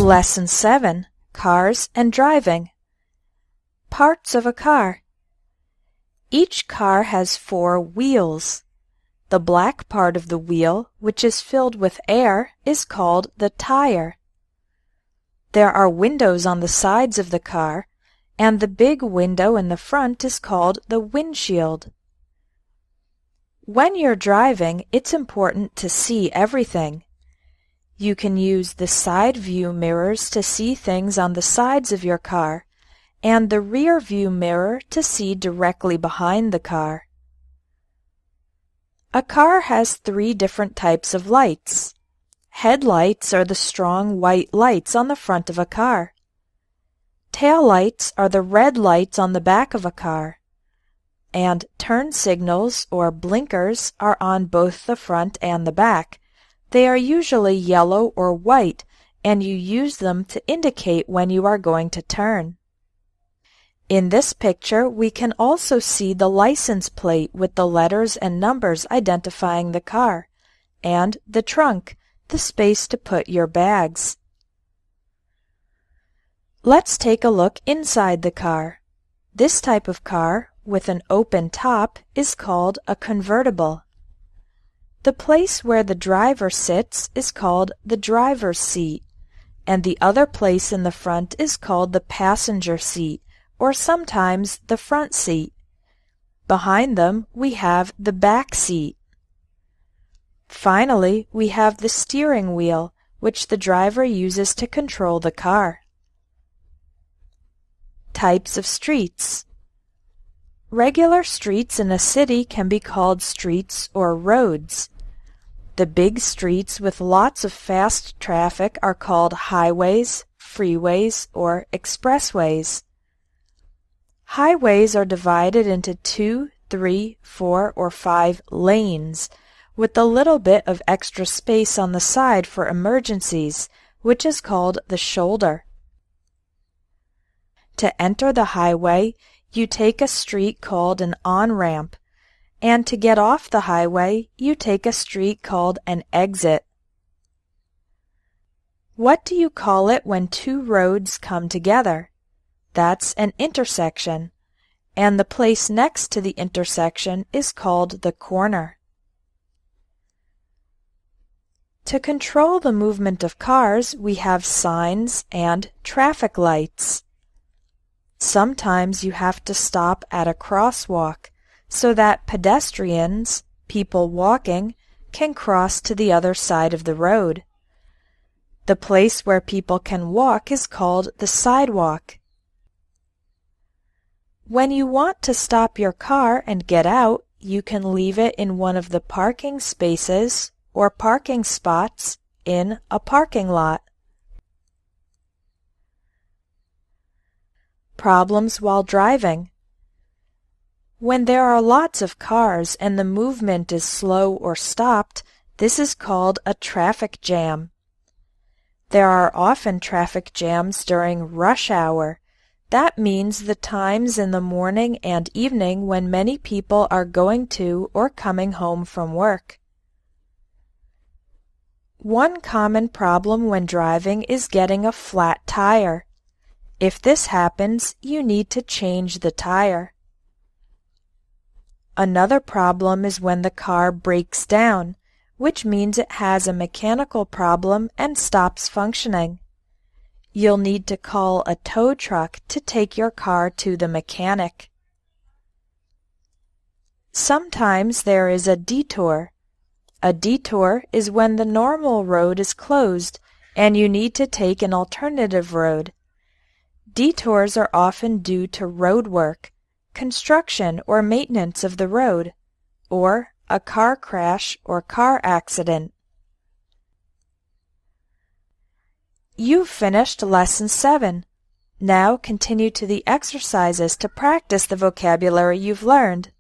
Lesson 7. Cars and Driving. Parts of a car. Each car has 4 wheels. The black part of the wheel, which is filled with air, is called the tire. There are windows on the sides of the car, and the big window in the front is called the windshield. When you're driving, it's important to see everything. You can use the side view mirrors to see things on the sides of your car, and the rear view mirror to see directly behind the car. A car has 3 different types of lights. Headlights are the strong white lights on the front of a car. Tail lights are the red lights on the back of a car. And turn signals, or blinkers, are on both the front and the back. They are usually yellow or white, and you use them to indicate when you are going to turn. In this picture, we can also see the license plate with the letters and numbers identifying the car, and the trunk, the space to put your bags. Let's take a look inside the car. This type of car, with an open top, is called a convertible. The place where the driver sits is called the driver's seat, and the other place in the front is called the passenger seat, or sometimes the front seat. Behind them, we have the back seat. Finally, we have the steering wheel, which the driver uses to control the car. Types of streets. Regular streets in a city can be called streets or roads. The big streets with lots of fast traffic are called highways, freeways, or expressways. Highways are divided into 2, 3, 4, or 5 lanes, with a little bit of extra space on the side for emergencies, which is called the shoulder. To enter the highway, you take a street called an on-ramp, and to get off the highway, you take a street called an exit. What do you call it when 2 roads come together? That's an intersection, and the place next to the intersection is called the corner. To control the movement of cars, we have signs and traffic lights. Sometimes you have to stop at a crosswalk so that pedestrians, people walking, can cross to the other side of the road. The place where people can walk is called the sidewalk. When you want to stop your car and get out, you can leave it in one of the parking spaces or parking spots in a parking lot. Problems while driving. When there are lots of cars and the movement is slow or stopped, this is called a traffic jam. There are often traffic jams during rush hour. That means the times in the morning and evening when many people are going to or coming home from work. One common problem when driving is getting a flat tire. If this happens, you need to change the tire. Another problem is when the car breaks down, which means it has a mechanical problem and stops functioning. You'll need to call a tow truck to take your car to the mechanic. Sometimes there is a detour. A detour is when the normal road is closed and you need to take an alternative road. Detours are often due to road work, construction or maintenance of the road, or a car crash or car accident. You've finished Lesson 7. Now continue to the exercises to practice the vocabulary you've learned.